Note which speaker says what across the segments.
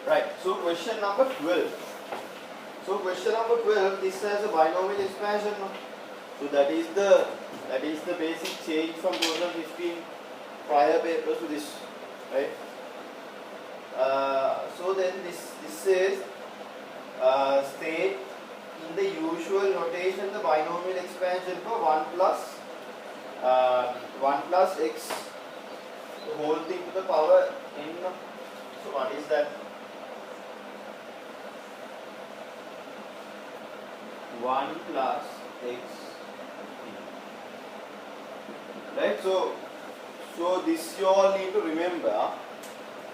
Speaker 1: Right. So question number 12. So question number 12. This has a binomial expansion. So that is the basic change from 2015 prior papers to this, right? So then this says state in the usual notation the binomial expansion for 1 plus x the whole thing to the power n. So what is that? 1 plus x, right? So this you all need to remember,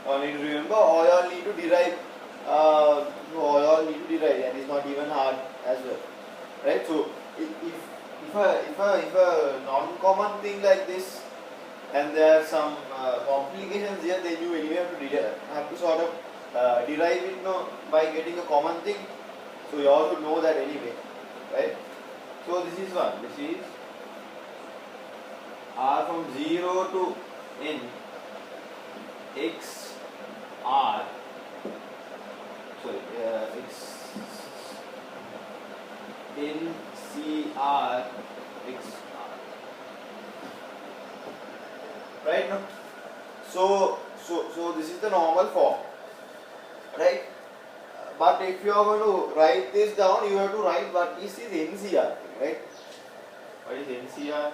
Speaker 1: or you all need to derive. That is not even hard as well, right? So if a non-common thing like this, and there are some complications here, then you anyway have to sort of derive it, by getting a common thing. So you all should know that anyway, right? So this is one. This is r from 0 to n x r. Sorry, x n c r x r. Right now, so this is the normal form, right? But if you are going to write this down, you have to write what is this NCR, right? What is NCR?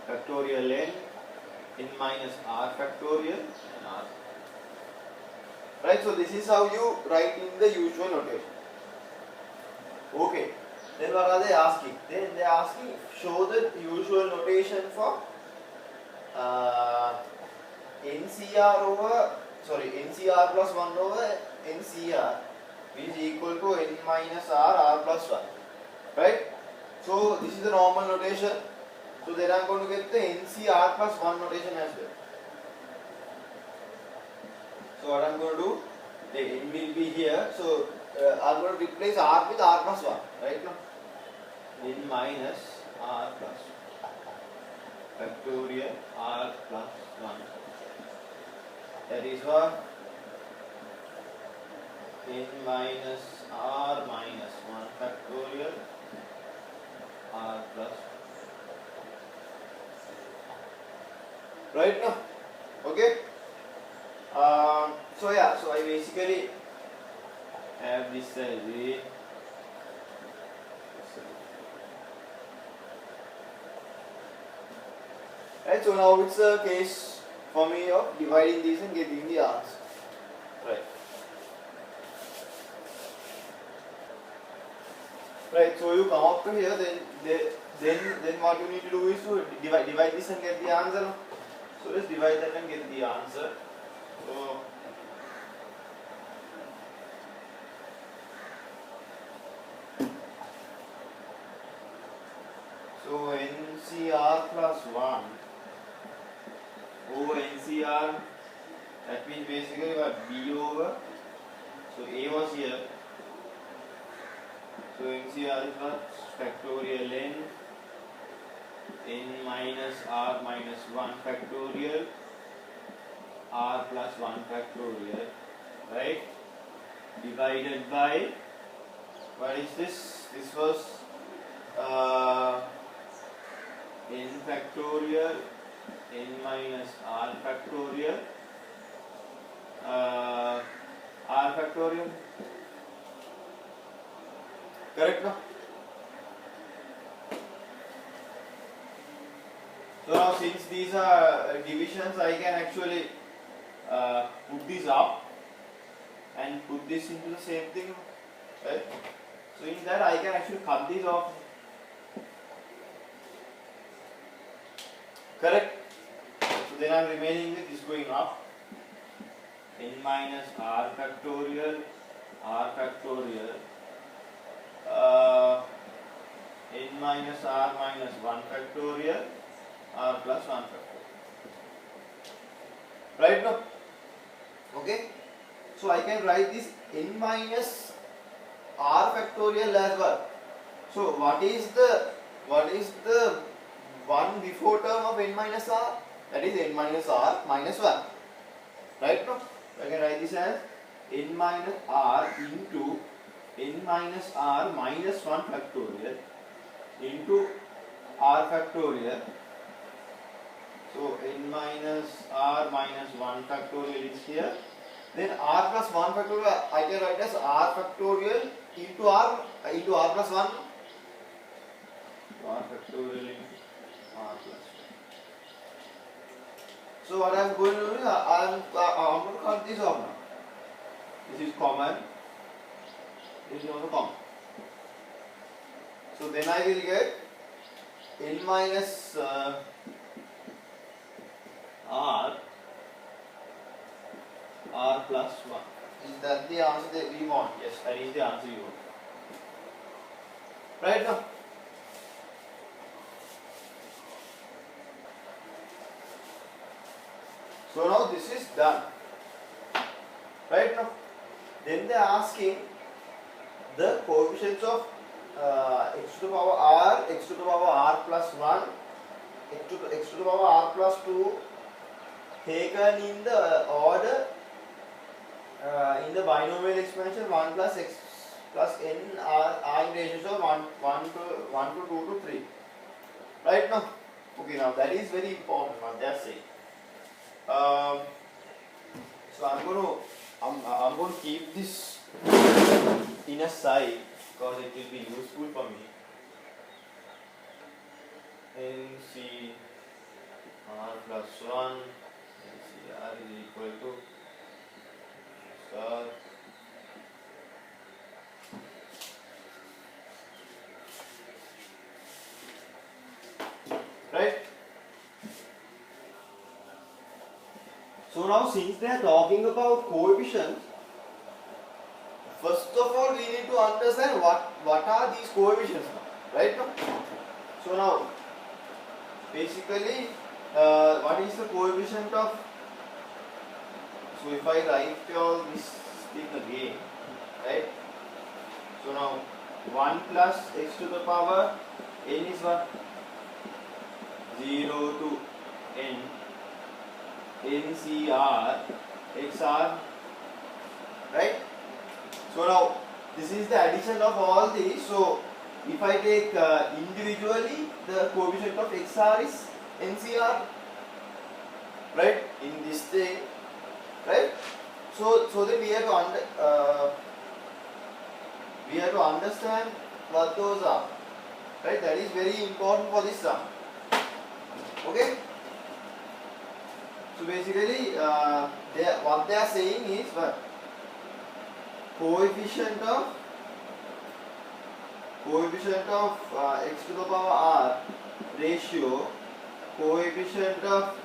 Speaker 1: Factorial n minus r factorial and r. Right? So this is how you write in the usual notation. Okay. Then what are they asking? Then they are asking show the usual notation for NCR plus 1 over NCR, which is equal to n minus r plus 1. Right? So this is the normal notation. So then I am going to get the NCR plus 1 notation as well. So what I am going to do, the n will be here. So I am going to replace r with r plus 1. Right now, n minus r plus factorial r plus 1. That is what? N minus r minus 1 factorial r plus 1. Right now, okay. So yeah, so I basically have this as a right. So now it's a case for me of dividing these and getting the answer. Right. Right. So you come up to here, then what you need to do is to divide this and get the answer. No? So let's divide that and get the answer. So NCR plus 1 over NCR, that means basically what? B over, so A was here, so NCR is what? Factorial n minus r minus 1 factorial r plus 1 factorial, right, divided by, what is this? This was n factorial n minus r factorial r factorial, correct now? So now since these are divisions, I can actually put this up and put this into the same thing, right? So in that I can actually cut this off, correct? So then I am remaining with this going up, n minus r factorial n minus r minus 1 factorial r plus 1 factorial, right now? Okay, so I can write this n minus r factorial as well. So what is the one before term of n minus r? That is n minus r minus 1. Right now, I can write this as n minus r into n minus r minus 1 factorial into r factorial. So n minus r minus 1 factorial is here. Then r plus 1 factorial I can write as r factorial into r plus 1. R factorial into r plus 1. So what I am going to do is I am going to cut this off now. This is common. This is also common. So then I will get n minus r plus 1. Is that the answer that we want? Yes, that is the answer you want. Right now. So now this is done. Right now. Then they are asking the coefficients of x to the power r, x to the power r plus 1, x to the power r plus 2 taken in the order in the binomial expansion 1 plus x plus n are in ratios of 1 to 2 to 3. Right now? Okay, now that is very important what they are saying. So I'm going to keep this in a side because it will be useful for me. NC r plus 1 NCR is equal to star right. So now since they are talking about coefficients, first of all we need to understand what are these coefficients now, right? So now basically what is the coefficient of, so if I write all this thing again, right? So now 1 plus x to the power n is what? 0 to n NCR XR, right? So now this is the addition of all these. So if I take individually, the coefficient of XR is NCR, right? In this thing, right? So then we have to understand what those are, right? That is very important for this sum. Okay. So basically, what they are saying is what? Coefficient of x to the power r ratio, coefficient of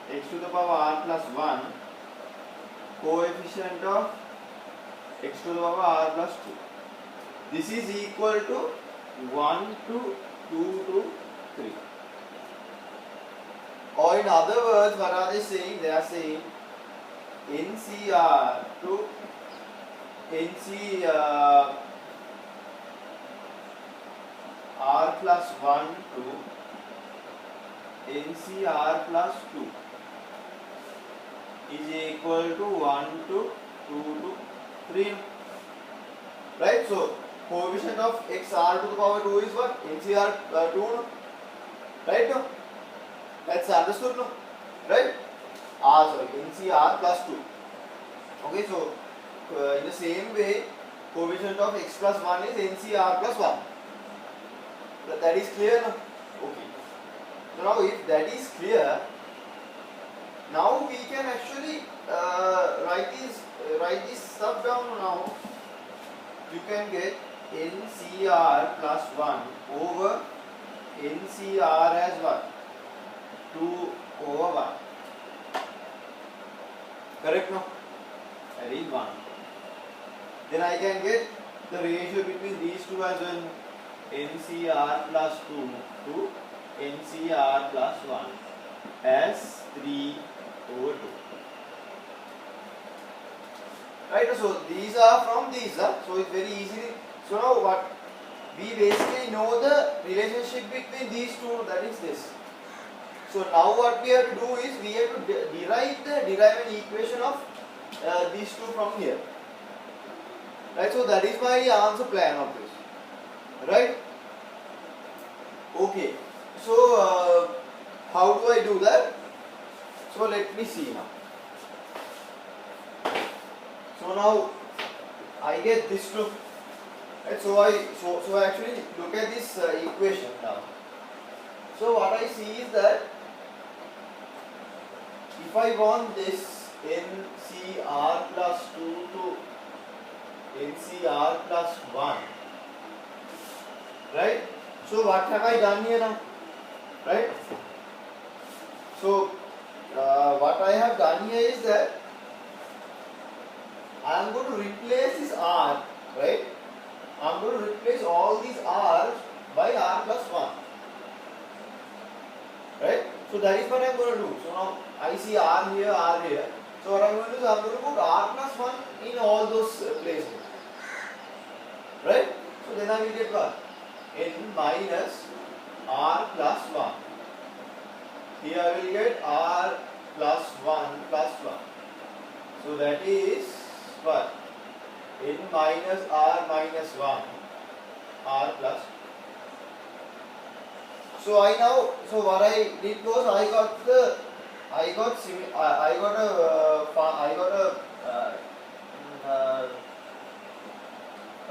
Speaker 1: x to the power r plus 1, coefficient of x to the power r plus 2. This is equal to 1 to 2 to 3. Or in other words, what are they saying? They are saying NCR to NC r plus 1 to NCR plus 2 is equal to 1 to 2 to 3. Right? So, coefficient of xr to the power 2 is what? NCR 2. Right? No? That's understood, no? Right? NCR plus 2. Okay, so in the same way, coefficient of x plus 1 is NCR plus 1. That is clear, no? Okay. So now if that is clear, now we can actually write this stuff down now. You can get NCR plus 1 over NCR as what? 2 over 1. Correct, no? That is 1. Then I can get the ratio between these two as well. NCR plus 2 to NCR plus 1 as 3 over 2. Right, so these are from these, so it's very easy. So now what? We basically know the relationship between these two, that is this. So now what we have to do is we have to derive an equation of these two from here. Right, so that is my answer plan of this. Right? Okay. So how do I do that? So let me see now. So now I get this two. Right, so I actually look at this equation now. So what I see is that if I want this NCR plus 2 to NCR plus 1, right? So what have I done here now? Right? So what I have done here is that I am going to replace this R, right? I am going to replace all these R's by R plus 1. Right? So that is what I am going to do. So now I see R here, R here. So what I am going to do is I am going to put R plus 1 in all those places. Right? So then I will get what? N minus R plus 1. Here I will get R plus 1 plus 1. So that is what? N minus R minus 1. R plus 2. So what I did was I got a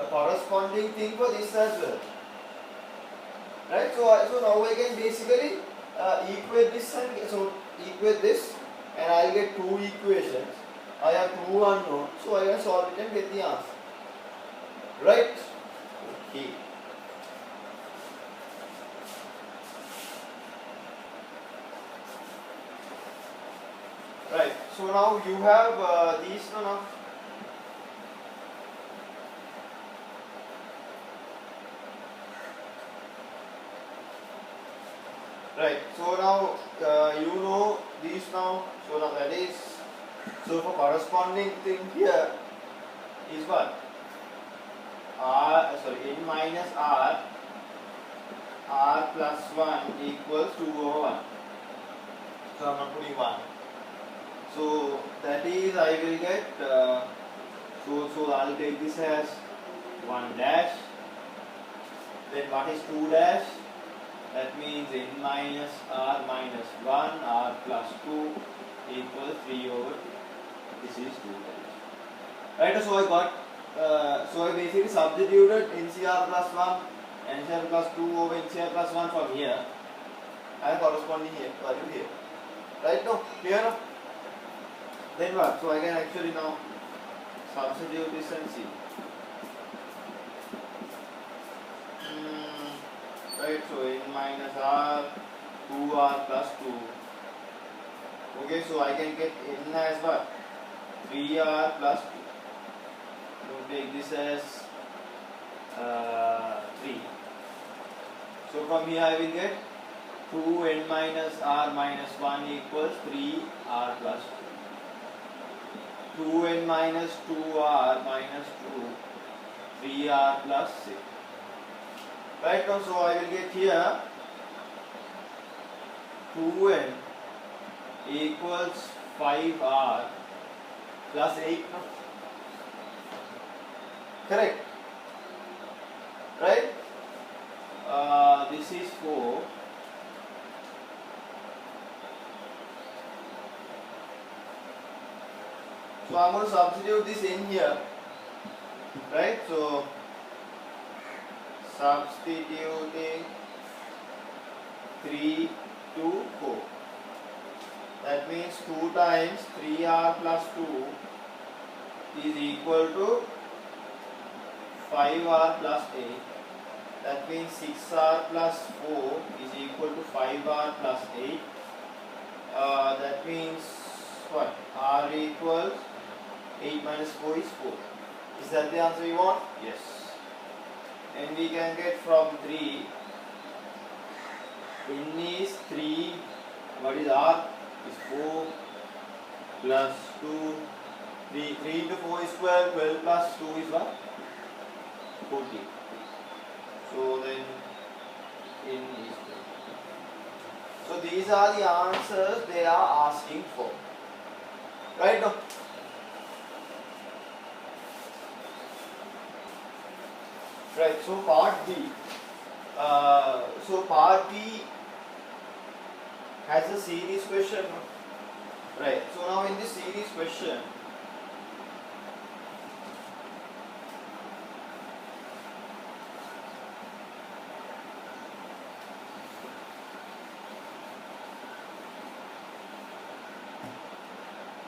Speaker 1: corresponding thing for this as well. Right? So now I can basically equate this and I'll get two equations. I have two unknowns, so I can solve it and get the answer. Right? Okay. Right. So now you have these now. Right. So now you know these now. So now that is, so for corresponding thing here is what? N minus R plus 1 equals 2 over 1. So I am not putting 1. So that is I will get, so I will take this as 1 dash. Then what is 2 dash? That means N minus R minus 1 R plus 2 equals 3 over 2. This is 2 dash. Right, so I got, so I basically substituted NCR plus 1, NCR plus 2 over NCR plus 1 from here. I have corresponding here, value here. Right now, clear now? Then what? So I can actually now substitute this and see. Right, so N minus R, 2R plus 2. Okay, so I can get N as what? 3R plus 2. So take this as 3. So from here I will get 2N minus R minus 1 equals 3R plus 2. 2N minus 2R minus 2, 3R plus 6. Right now, so I will get here 2N equals 5R plus 8. Correct? Right? This is 4. So I am going to substitute this in here. Right? So substituting 3 to 4. That means 2 times 3R plus 2 is equal to 5R plus 8. That means 6R plus 4 is equal to 5R plus 8. That means what? R equals 8 minus 4 is 4. Is that the answer you want? Yes. And we can get from 3, N is 3, what is R? Is 4 plus 2, 3 into 4 is 12, 12 plus 2 is what? 14. So then N is 12. So So these are the answers they are asking for. Right now. Right. So part B. So part B has a series question. Right. So now in this series question,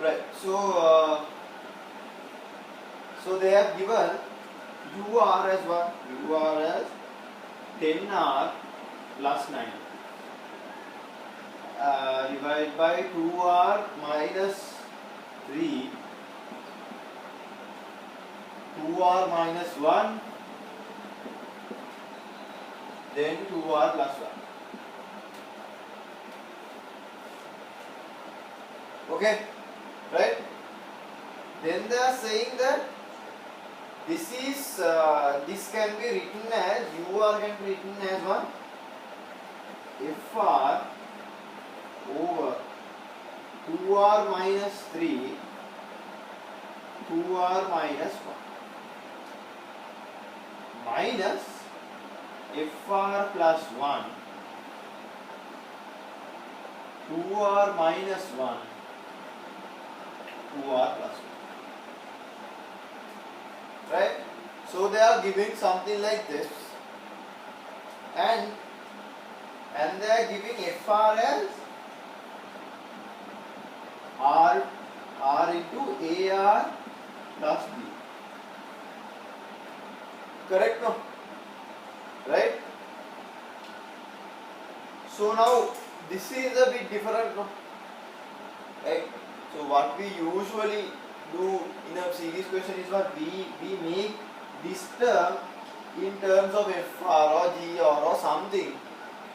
Speaker 1: right. So they have given UR as what? UR as 10R plus 9 divided by 2R minus 3, 2R minus 1, then 2R plus 1. Okay, right? Then they are saying that this can be written as UR can be written as what? FR over 2R minus 3, 2R minus 1 minus FR plus 1, 2R minus 1, 2R plus 1. Right? So they are giving something like this, and they are giving FR as R into AR plus B. Correct, no? Right? So now this is a bit different, no? Right? So what we usually do in a series question is what we make this term in terms of FR or GR or something,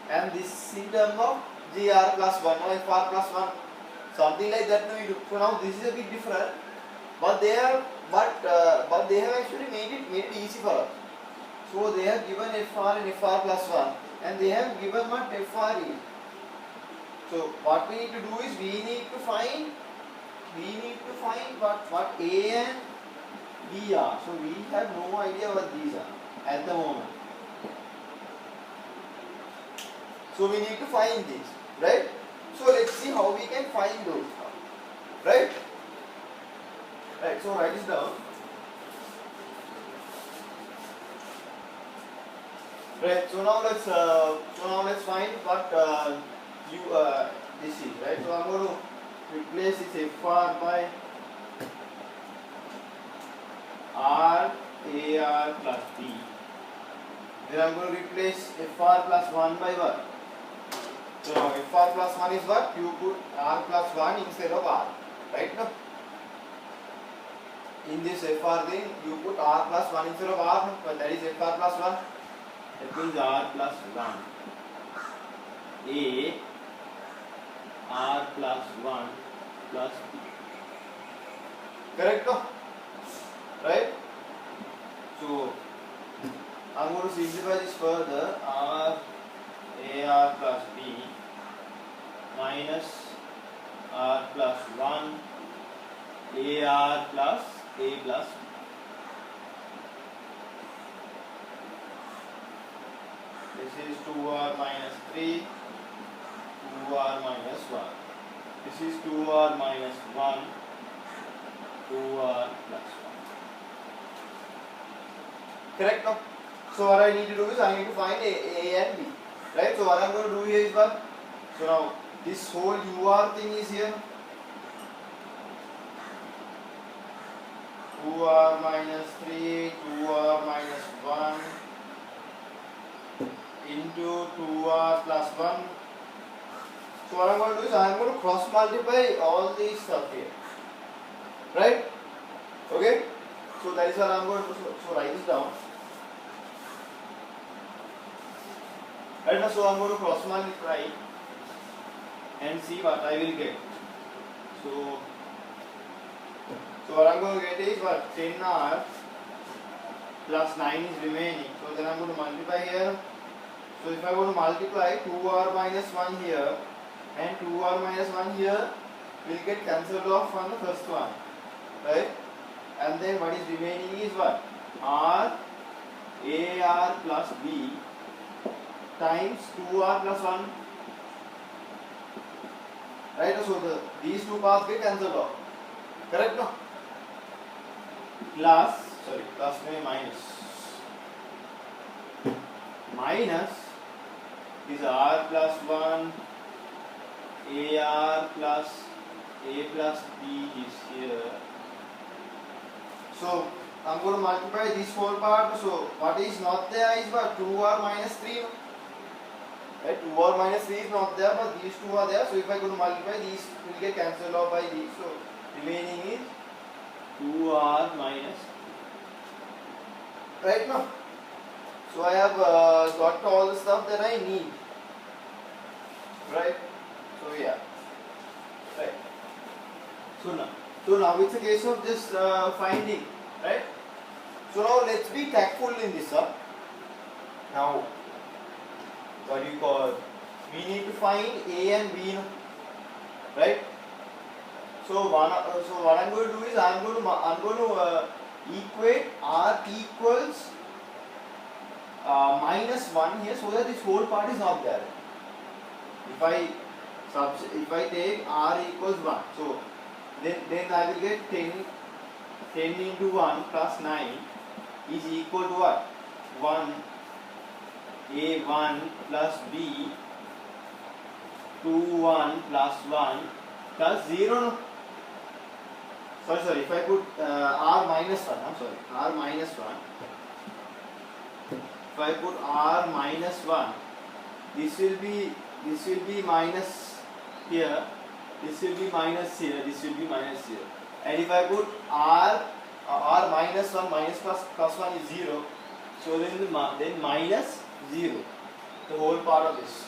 Speaker 1: and this in terms of GR plus 1 or FR plus 1, something like that. No, we do. So now this is a bit different, but they have actually made it easy for us. So they have given FR and FR plus 1, and they have given what FR is. So what we need to do is we need to find what A and B are. So we have no idea what these are at the moment. So we need to find these, right? So let's see how we can find those, right? Right. So write this down. Right. So now let's find what this is, right? So I'm going to replace this FR by R AR plus B. Then I'm going to replace FR plus 1 by what? So now FR plus 1 is what? You put R plus 1 instead of R, right? No? In this FR thing, you put R plus 1 instead of R, but that is FR plus 1. That means R plus 1. A R plus 1 plus B. Correct, no? Right? So I'm going to simplify this further. R AR plus B minus R plus 1 AR plus A plus B. This is 2R minus 3, 2R minus 1. This is 2R minus 1, 2R plus 1. Correct, no? So what I need to do is I need to find A and B. Right? So what I'm going to do here is what? So now this whole UR thing is here. 2R minus 3, 2R minus 1 into 2R plus 1. So what I'm going to do is I'm going to cross multiply all these stuff here. Right? Okay? So that is what I'm going to do. So write this down. Right now, so I'm going to cross multiply and see what I will get. So what I'm going to get is what? 10R plus 9 is remaining. So then I'm going to multiply here. So if I go to multiply 2R minus 1 here, and 2r minus 1 here will get cancelled off on the first one, right? And then what is remaining is what? R AR plus B times 2r plus 1, right? So these two parts get cancelled off, correct? No? Plus में minus is r plus 1 AR plus A plus B is here. So I'm going to multiply this whole part. So what is not there is what? 2r minus 3. Right? 2r minus 3 is not there, but these two are there. So if I go to multiply, these will get cancelled off by these. So remaining is 2r minus. Right now. So I have got all the stuff that I need. Right? So yeah. Right. So now it's a case of just finding. Right? So now let's be tactful in this. Now, what do you call? We need to find A and B. Right? So what I'm going to do is I'm going to equate R equals minus 1 here, so that this whole part is not there. If I take R equals 1, so then I will get 10 into 1 plus 9 is equal to what? 1 A1 plus B 2 1 plus 1 plus 0. Sorry, if I put R minus 1, R minus 1. If I put R minus 1, this will be minus here, this will be minus here, this will be minus here. And if I put R minus 1 minus plus 1 is 0, so then minus 0, the whole part of this.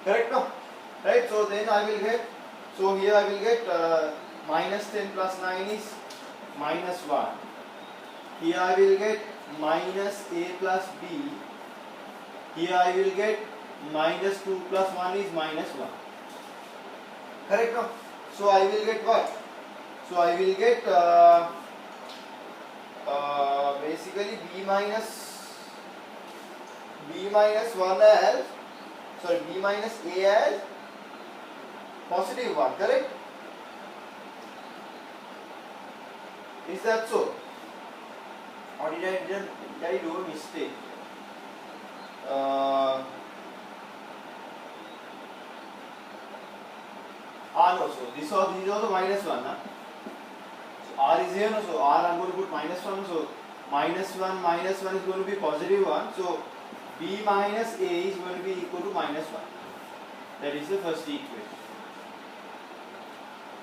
Speaker 1: Correct now? Right? So then I will get, so here I will get minus 10 plus 9 is minus 1. Here I will get minus A plus B. Here I will get minus 2 plus 1 is minus 1. Correct now? So I will get what? So I will get basically B minus 1 as, sorry, B minus A as positive 1, correct? Is that so? Or did I do a mistake? No, so these are the minus 1. So R is here, no? So R I'm going to put minus 1. So minus 1 is going to be positive 1. So B minus A is going to be equal to minus 1. That is the first equation.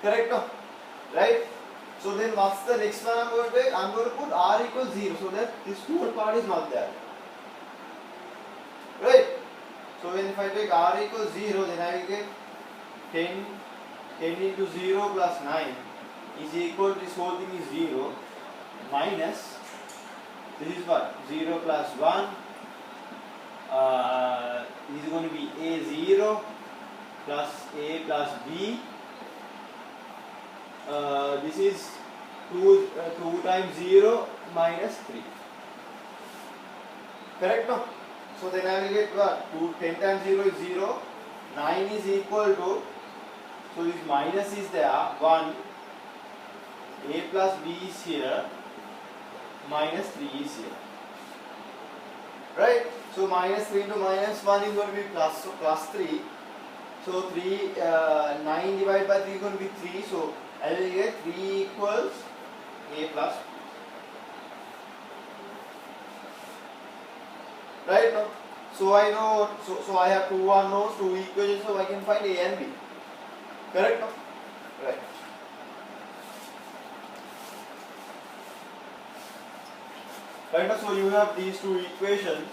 Speaker 1: Correct? No? Right? So then what's the next one I'm going to take? I'm going to put R equals 0 so that this whole part is not there. Right? So when if I take R equals 0, then I will get 10 into 0 plus 9 is equal to, this whole thing is 0 minus, this is what? 0 plus 1. This is going to be A0 plus A plus B. This is 2 times 0 minus 3. Correct? No? So then I will get what? 10 times 0 is 0. 9 is equal to, so this minus is there, 1. A plus B is here. Minus 3 is here. Right? So minus 3 into minus 1 is going to be plus, so plus 3. So 9 divided by 3 is going to be 3. So I will get 3 equals A plus B. Right now, so I know, so I have two unknowns, two equations, so I can find A and B. Correct now? Right. Right now, so you have these two equations.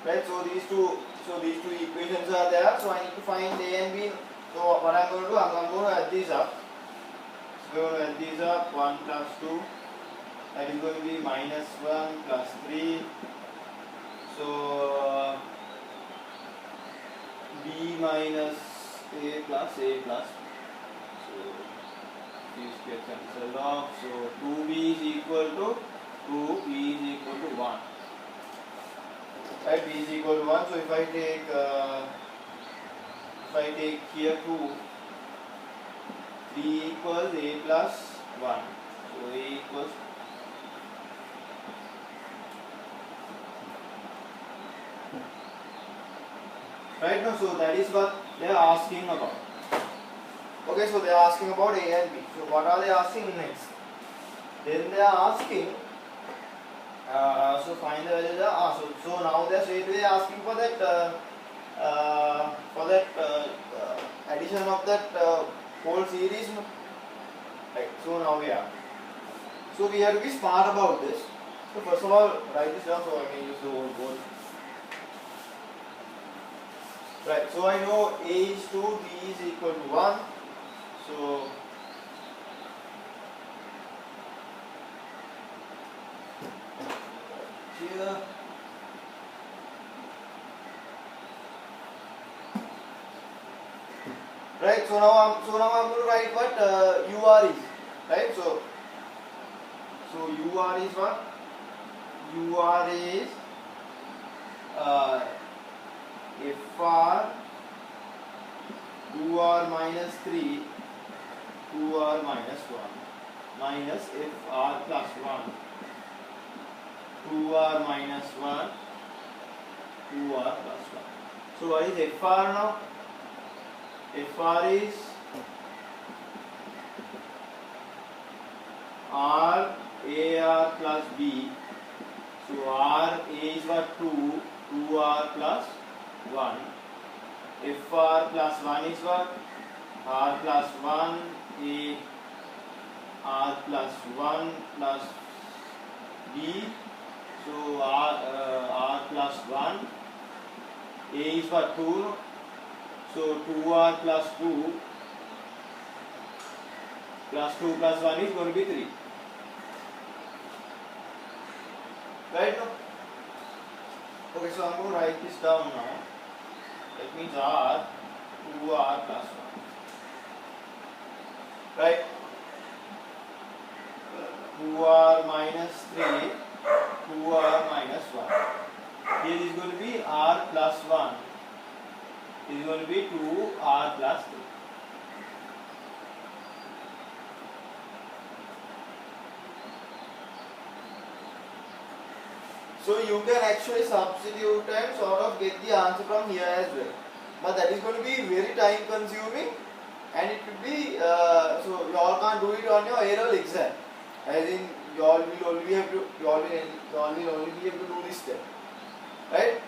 Speaker 1: Right, so these two equations are there. So I need to find A and B. So what I'm going to do, I'm going to add these up. So we're going to add these up. 1 plus 2. That is going to be minus 1 plus 3. So b minus a plus a plus. So these get cancelled off. So 2b is equal to 2, b is equal to 1. Right, b is equal to 1. So if I take here 2, b equals a plus 1. So a equals right now. So that is what they are asking about. Okay, so they are asking about a and b. So what are they asking next? Then they are asking. So find the value. So now they are straight away asking for that addition of that whole series. Right. So now we are. So we have to be smart about this. So first of all, write this down so I can use the whole board. Right. So I know a is 2, b is equal to 1. So here. Right. So now I'm going to write what UR is. Right. So UR is what? UR is FR 2R minus 3 2R minus 1 minus FR plus 1 2R minus 1 2R plus 1. So what is FR now? FR is R AR plus B. So R A is what? 2 2R plus 1. FR plus 1 is what? R plus 1 A R plus 1 plus B. So R plus 1. A is what? 2. So 2R plus 2 plus 2 plus 1 is going to be 3. Right now? Okay, so I'm going to write this down now. That means R 2R plus 1. Right? 2R minus 3 2R minus 1. Here is going to be R plus 1. Is going to be 2R plus 3. So you can actually substitute and sort of get the answer from here as well. But that is going to be very time consuming, and it will be so you all can't do it on your A-level exam. As in you all will only have to be able to do this step, right?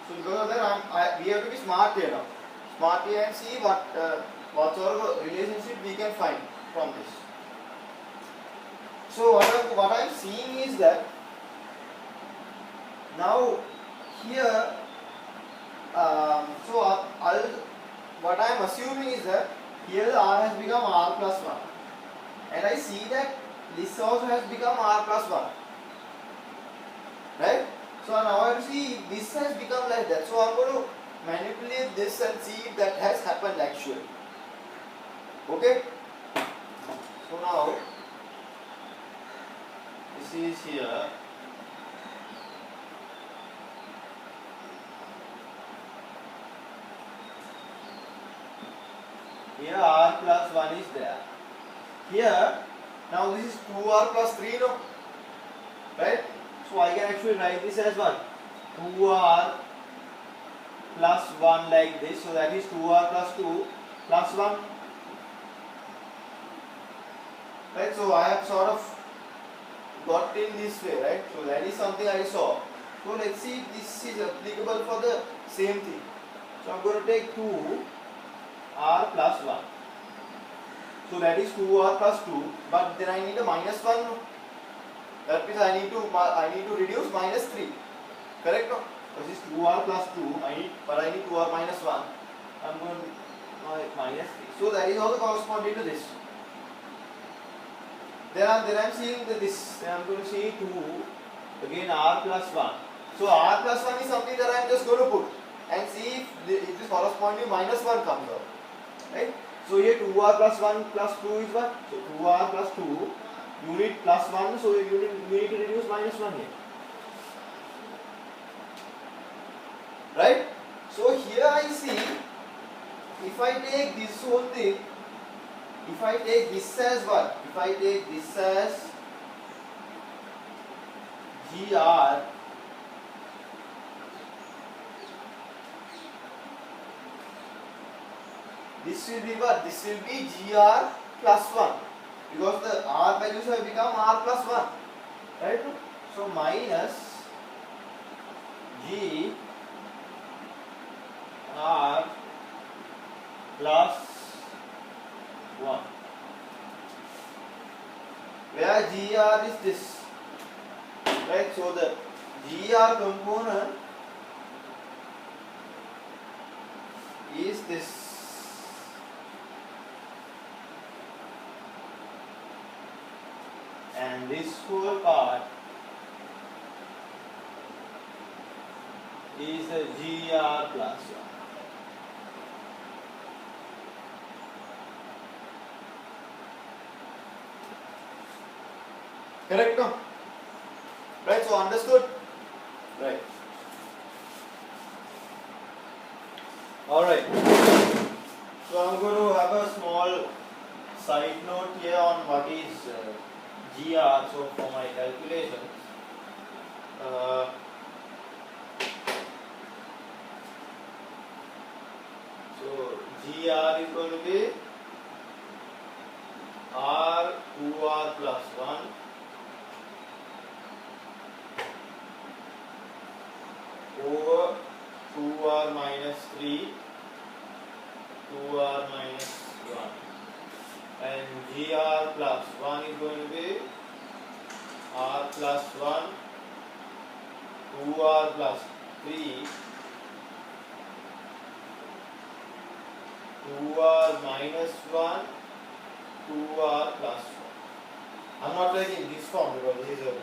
Speaker 1: So because of that, we have to be smart here now. Smart here and see what sort of relationship we can find from this. So what I am seeing is that now here, what I am assuming is that here R has become R plus 1, and I see that this also has become R plus 1, right? So now I have to see this has become like that. So I am going to manipulate this and see if that has happened actually. Okay? So now this is here. Here R plus 1 is there. Here, now this is 2R plus 3, no? Right? So I can actually write this as what? 2R plus 1 like this. So that is 2R plus 2 plus 1. Right? So I have sort of got in this way, right? So that is something I saw. So let's see if this is applicable for the same thing. So I'm going to take 2R plus 1. So that is 2R plus 2, but then I need a minus 1. That means I need to reduce minus 3. Correct? No? This is 2R plus 2, but I need 2R minus 1. I'm going to minus 3. So that is also corresponding to this. Then I'm seeing this. Then I'm going to see 2 again r plus 1. So r plus 1 is something that I'm just going to put and see if this corresponding minus 1 comes out. Right? So here 2r plus 1 plus 2 is what? So 2r plus 2, you need plus 1, so you need to reduce minus 1 here. Right? So here I see, if I take this whole thing, if I take this as what? If I take this as GR, this will be what? This will be GR plus 1, because the R values have become R plus 1. Right? So minus G R plus 1, where GR is this. Right? So the GR component is this. And this whole part is the GR plus 1. Correct, no? Right, so understood? Right. Alright. So I'm going to have a small side note here on what is GR. So for my calculations, so GR is going to be R 2R plus 1 over 2R minus 3, 2R minus 1, and GR plus 1 is going to be R plus 1, 2R plus 3, 2R minus 1, 2R plus 1. I'm not writing this form because this is a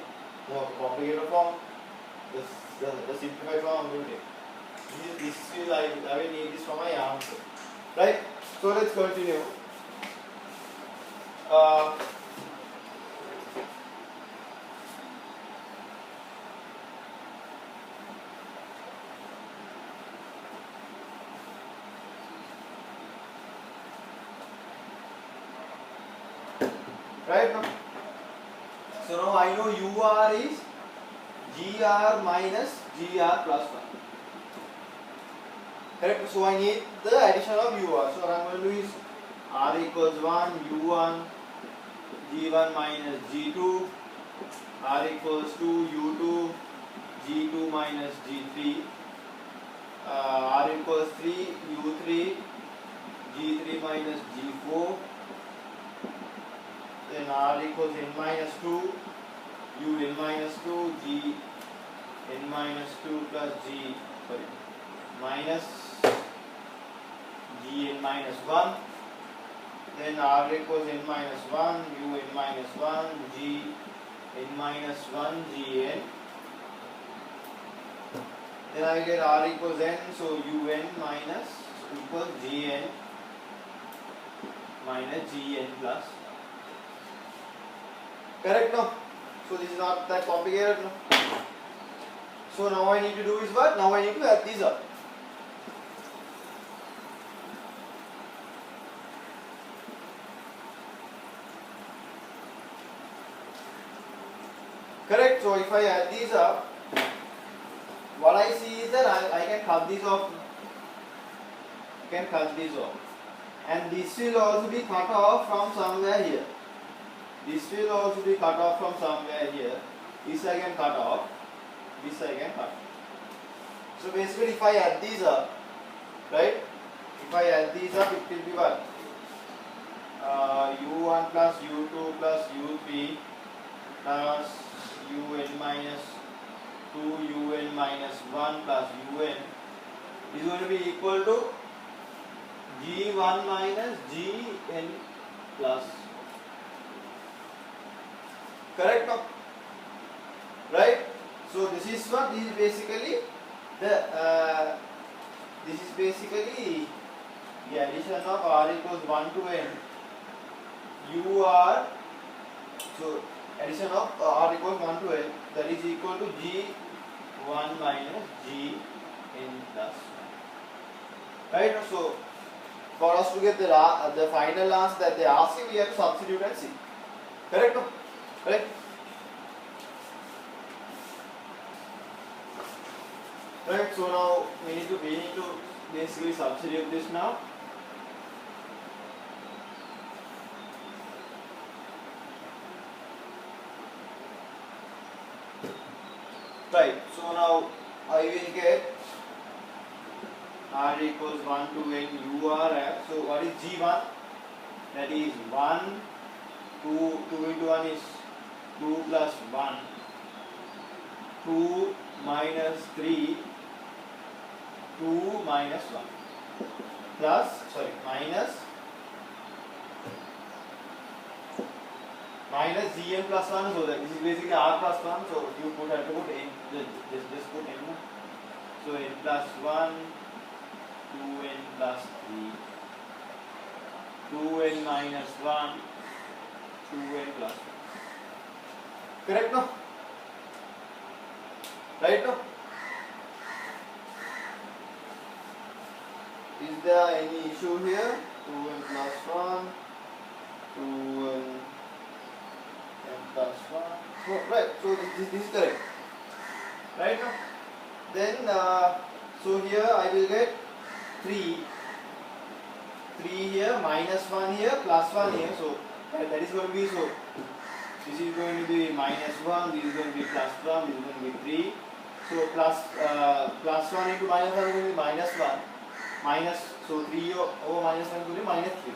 Speaker 1: more complicated form. The simplified form I'm going to take. This is I will need this for my answer. Right? So let's continue. Right now, so now I know UR is GR minus GR plus 1. Correct? So I need the addition of UR. So what I am going to do is R equals 1, U1, G1 minus G2, R equals 2, U2, G2 minus G3, R equals 3, U3, G3 minus G4, then R equals n minus 2, U n minus 2, G n minus 2 plus minus G n minus 1, then R equals n minus 1, U n minus 1, G n minus 1, G n, then I get R equals n, so U n minus equals G n minus G n plus. Correct, no? So this is not that complicated, no? So now I need to do is what? Now I need to add these up. Correct, so if I add these up, what I see is that I can cut these off. And this will also be cut off from somewhere here. This will also be cut off from somewhere here. This I can cut off. This I can cut off. So basically if I add these up, right? If I add these up, it will be what? U1 plus U2 plus U3 plus UN minus 2 UN minus 1 plus UN is going to be equal to G1 minus Gn plus. Correct? No? Right? So this is what? This is basically the addition of r equals 1 to n ur. So addition of r equals 1 to n, that is equal to G1 minus Gn plus 1. Right? So for us to get the final answer that they are asking, we have to substitute and see. Correct? No? Correct? Right? So now we need to basically substitute this now. Right, so now I will get r equals 1 to n urf. So what is G1? That is 1, 2 into 1 is 2 plus 1, 2 minus 3, 2 minus 1 plus, minus Gn plus 1, so that this is basically r plus 1, so you have to put n, just put n. So n plus 1, 2n plus 3, 2n minus 1, 2n plus 1. Correct? No? Right? No? Is there any issue here? 2n plus 1, 2n plus 1. So, right, so this is correct. Right? No? Then, so here I will get 3 here, minus 1 here, plus 1 here. So that is going to be, so this is going to be minus 1, this is going to be plus 1, this is going to be 3. So plus 1 into minus 1 is going to be minus 1. Minus, so 3 over minus 1 is going to be minus 3.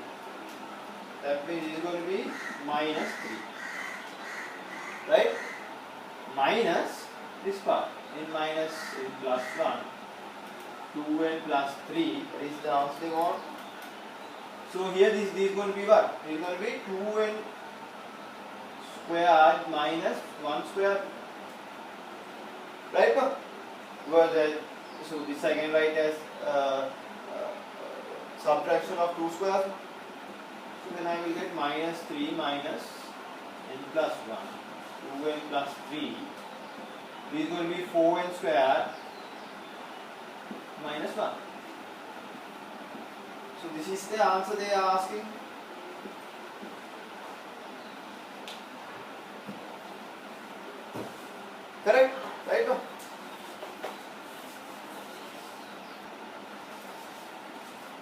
Speaker 1: That means it is going to be minus 3. Right? Minus this part, n minus n plus 1, 2n plus 3, that is the answering on. So here this is going to be what? This is going to be 2n squared minus 1 squared. Right? No? Because so this I can write as subtraction of 2 squares. So then I will get minus 3 minus n plus 1, 2n plus 3. This is going to be 4n squared minus 1. So this is the answer they are asking. Correct? Right? No?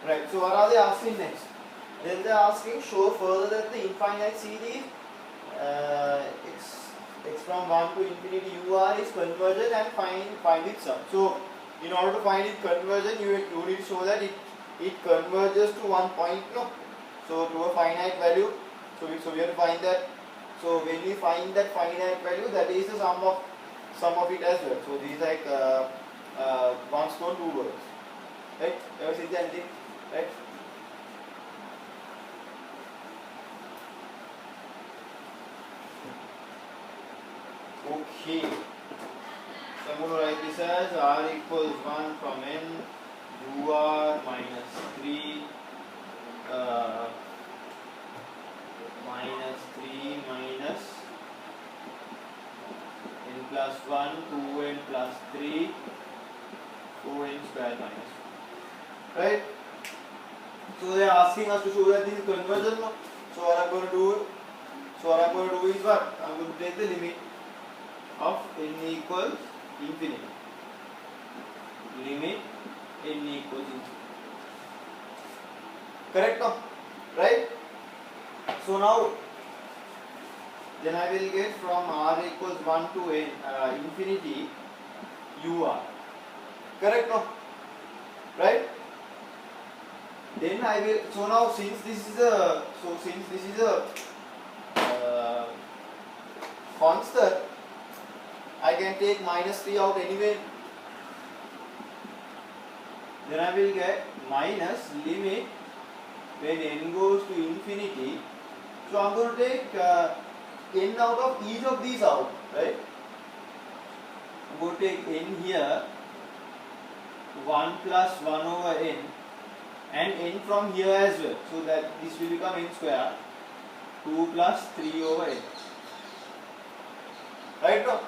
Speaker 1: Right. So what are they asking next? Then they are asking, show further that the infinite series x from 1 to infinity ur is convergent and find its sum. So in order to find its convergent, you need to show that it converges to one point, no? So to a finite value. So we have to find that. So when we find that finite value, that is the sum of it as well. So this is like one stone, two birds. Right? Ever seen that thing? Right? Okay. So I'm going to write this as r equals 1 from n ur minus 3 minus n plus 1 2n plus 3 4n square minus 1. Right? So they are asking us to show that this is convergent. So what I'm going to do is what? I'm going to take the limit of n equals infinity. Limit n equals infinity. Correct? No? Right? So now then I will get from r equals 1 to n infinity ur. Correct? No? Right? Then I will, so now since this is a constant, I can take minus 3 out anyway. Then I will get minus limit when n goes to infinity. So I'm going to take n out of each of these out, right? I'm going to take n here, 1 plus 1 over n, and n from here as well. So that this will become n square, 2 plus 3 over n. Right now?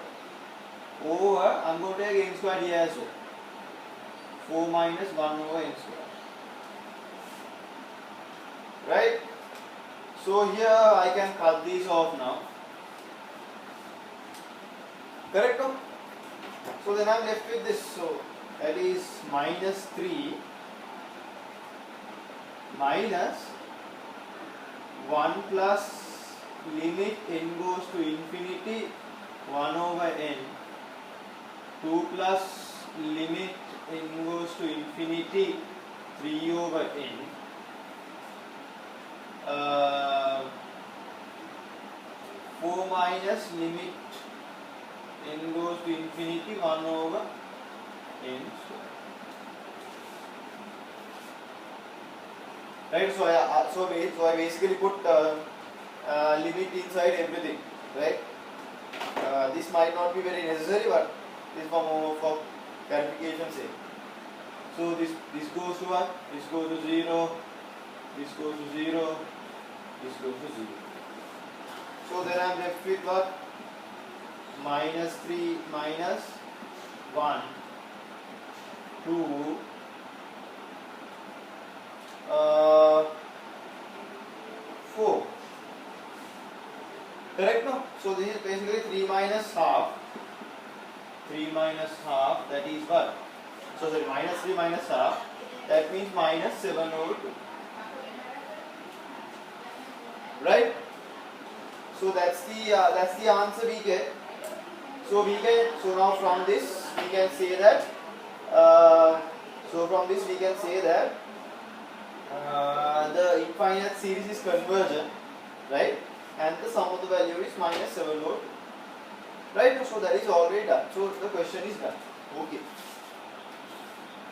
Speaker 1: Over, I'm going to take n square here as well. 4 minus 1 over n square. Right? So here I can cut these off now. Correct? No? So then I'm left with this. So that is minus 3 minus 1 plus limit n goes to infinity 1 over n, 2 plus limit n goes to infinity 3 over n, 4 minus limit n goes to infinity 1 over n square. Right, so I basically put limit inside everything, right? This might not be very necessary, but this for clarification sake. So this goes to what? This goes to 0. This goes to 0. This goes to 0. So then I am left with what? Minus 3 minus 1, 2, 4. Correct, no? So this is basically 3 minus half. 3 minus half, that is what? So sorry, minus 3 minus half, that means minus 7 over 2. Right? So that's the answer we get. So now from this we can say that the infinite series is convergent, right? And the sum of the value is minus 7 over 2. Right? So that is already done. So the question is done. Okay.